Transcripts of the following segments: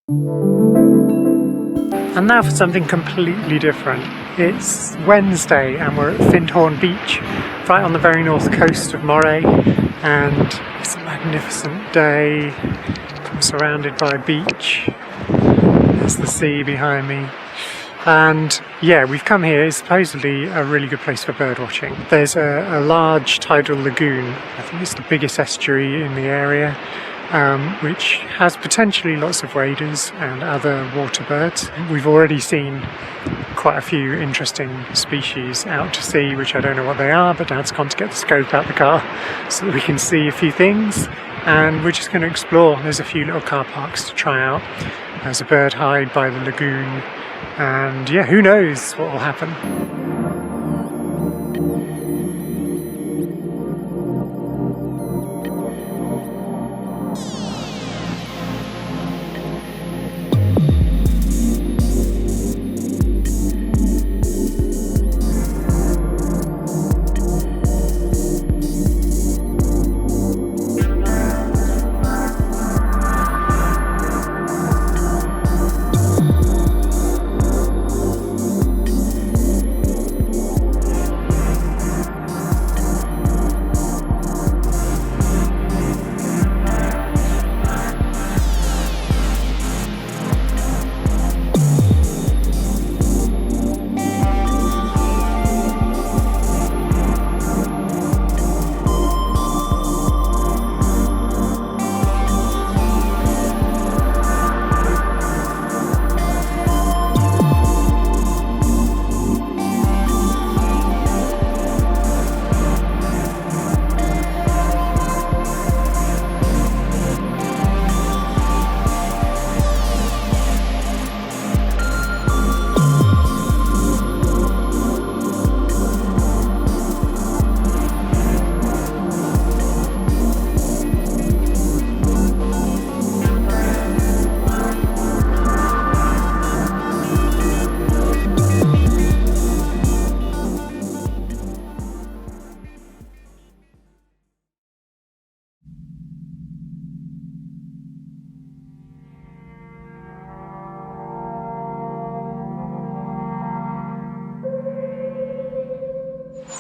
And now for something completely different. It's Wednesday and we're at Findhorn Beach, right on the very north coast of Moray, and it's a magnificent day. I'm surrounded by a beach. There's the sea behind me. And yeah, we've come here. It's supposedly a really good place for bird watching. There's a large tidal lagoon. I think it's the biggest estuary in the area, which has potentially lots of waders and other water birds. We've already seen quite a few interesting species out to sea, which I don't know what they are, but Dad's gone to get the scope out the car so that we can see a few things. And we're just going to explore. There's a few little car parks to try out. There's a bird hide by the lagoon. And yeah, who knows what will happen.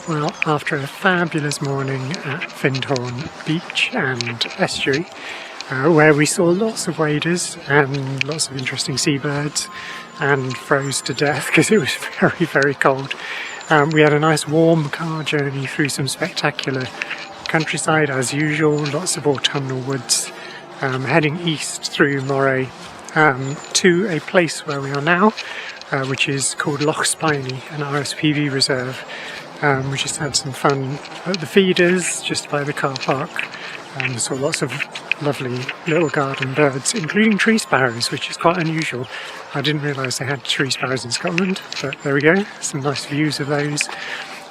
Well, after a fabulous morning at Findhorn Beach and Estuary, where we saw lots of waders and lots of interesting seabirds and froze to death because it was very, very cold, we had a nice warm car journey through some spectacular countryside as usual, lots of autumnal woods, heading east through Moray to a place where we are now, which is called Loch Spiny, an RSPB reserve. We just had some fun at the feeders just by the car park. Saw lots of lovely little garden birds, including tree sparrows, which is quite unusual. I didn't realise they had tree sparrows in Scotland, but there we go, some nice views of those.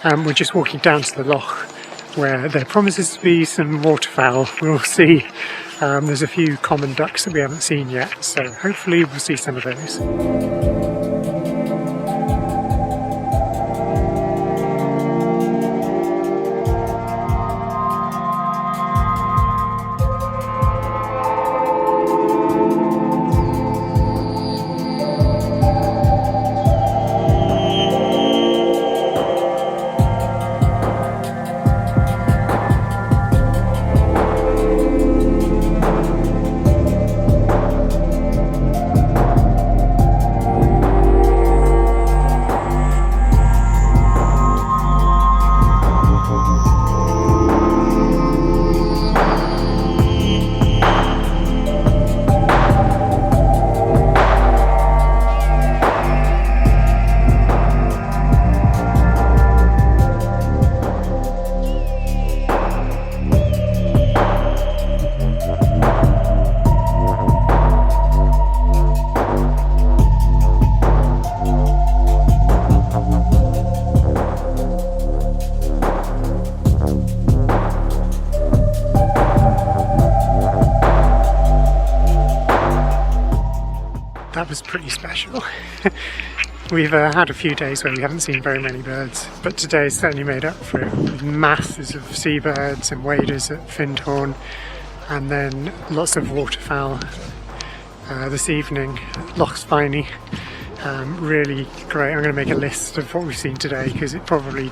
We're just walking down to the loch where there promises to be some waterfowl. We'll see. There's a few common ducks that we haven't seen yet, so hopefully we'll see some of those. That was pretty special. We've had a few days where we haven't seen very many birds, but today certainly made up for it, with masses of seabirds and waders at Findhorn, and then lots of waterfowl this evening at Loch Spiny. Really great. I'm going to make a list of what we've seen today because it probably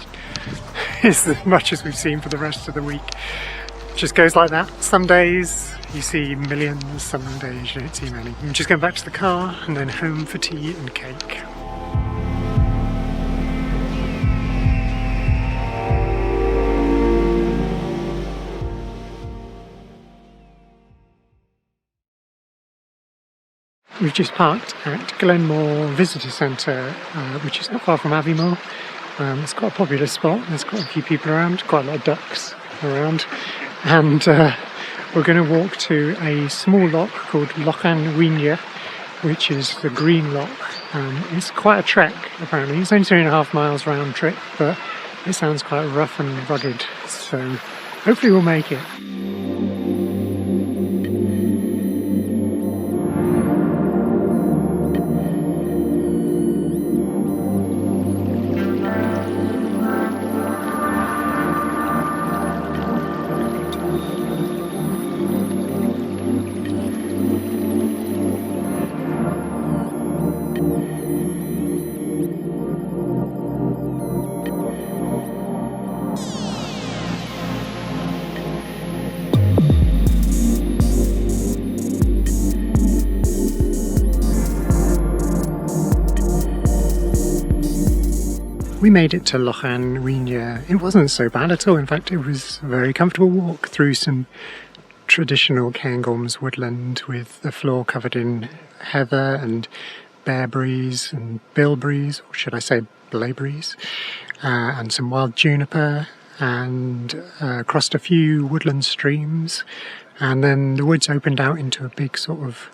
is as much as we've seen for the rest of the week. It just goes like that. Some days you see millions, some days you don't see many. I'm just going back to the car and then home for tea and cake. We've just parked at Glenmore Visitor Centre, which is not far from Aviemore. It's quite a popular spot, there's quite a few people around, quite a lot of ducks around. And we're going to walk to a small loch called Lochan Uaine, which is the Green Loch. It's quite a trek apparently, it's only 3.5 miles round trip, but it sounds quite rough and rugged, so hopefully we'll make it. We made it to Lochan Uaine. It wasn't so bad at all. In fact, it was a very comfortable walk through some traditional Cairngorms woodland with the floor covered in heather and bearberries and bilberries, or should I say blaeberries, and some wild juniper, and crossed a few woodland streams, and then the woods opened out into a big sort of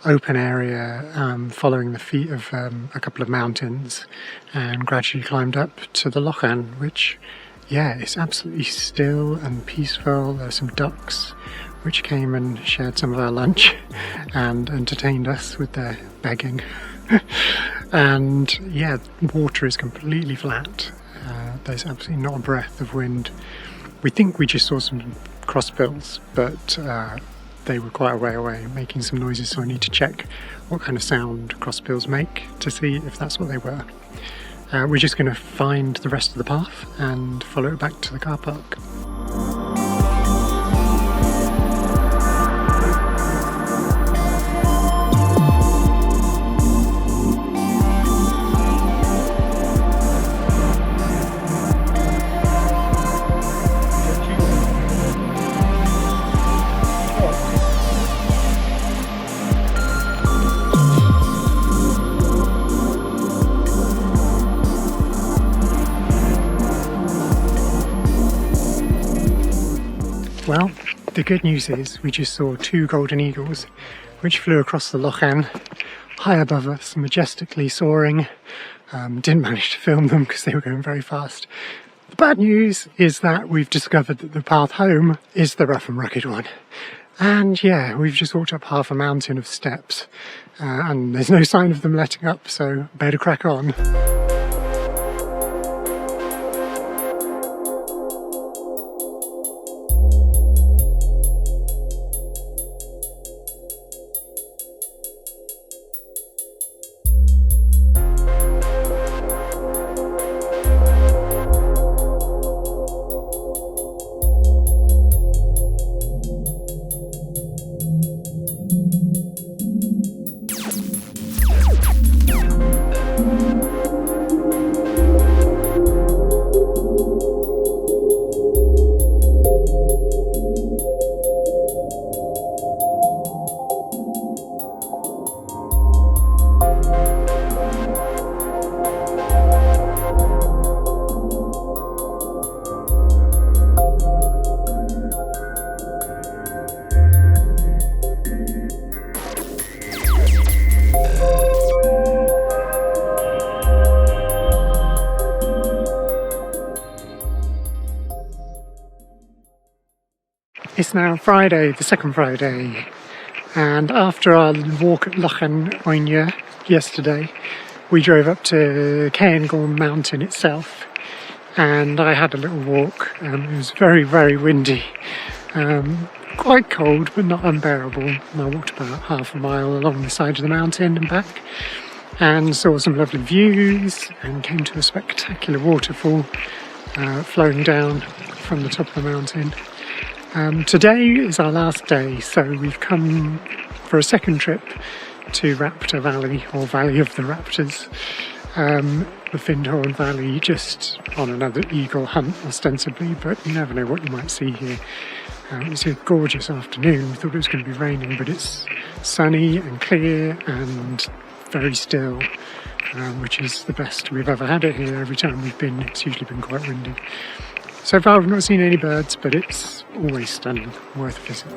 open area following the feet of a couple of mountains, and gradually climbed up to the Lochan, which, yeah, is absolutely still and peaceful. There's some ducks which came and shared some of our lunch and entertained us with their begging. And yeah, water is completely flat. There's absolutely not a breath of wind. We think we just saw some crossbills, but they were quite a way away making some noises, so I need to check what kind of sound crossbills make to see if that's what they were. We're just going to find the rest of the path and follow it back to the car park. Well, the good news is we just saw 2 golden eagles which flew across the Lochan high above us, majestically soaring. Didn't manage to film them because they were going very fast. The bad news is that we've discovered that the path home is the rough and rugged one. And yeah, we've just walked up half a mountain of steps and there's no sign of them letting up, so better crack on. It's now Friday, the second Friday, and after our walk at Lochan Uaine yesterday, we drove up to Kengo Mountain itself, and I had a little walk. It was very, very windy. quite cold but not unbearable. And I walked about half a mile along the side of the mountain and back and saw some lovely views and came to a spectacular waterfall flowing down from the top of the mountain. Today is our last day, so we've come for a second trip to Raptor Valley, or Valley of the Raptors, the Findhorn Valley, just on another eagle hunt ostensibly, but you never know what you might see here. It's a gorgeous afternoon. We thought it was going to be raining, but it's sunny and clear and very still, which is the best we've ever had it here. Every time we've been, it's usually been quite windy. So far we've not seen any birds, but it's always stunning, worth a visit.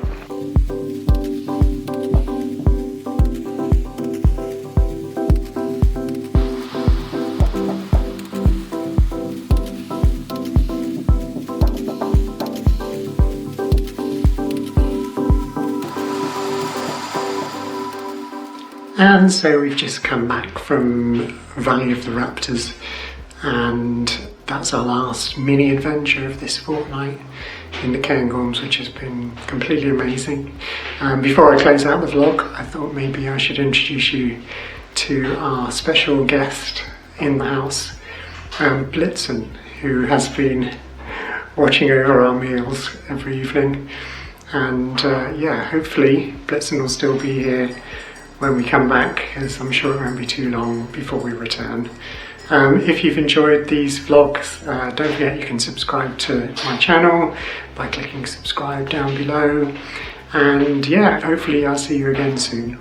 And so we've just come back from Valley of the Raptors, and that's our last mini adventure of this fortnight in the Cairngorms, which has been completely amazing. Before I close out the vlog, I thought maybe I should introduce you to our special guest in the house, Blitzen, who has been watching over our meals every evening. And yeah, hopefully Blitzen will still be here when we come back, as I'm sure it won't be too long before we return. If you've enjoyed these vlogs, don't forget you can subscribe to my channel by clicking subscribe down below. And yeah, hopefully I'll see you again soon.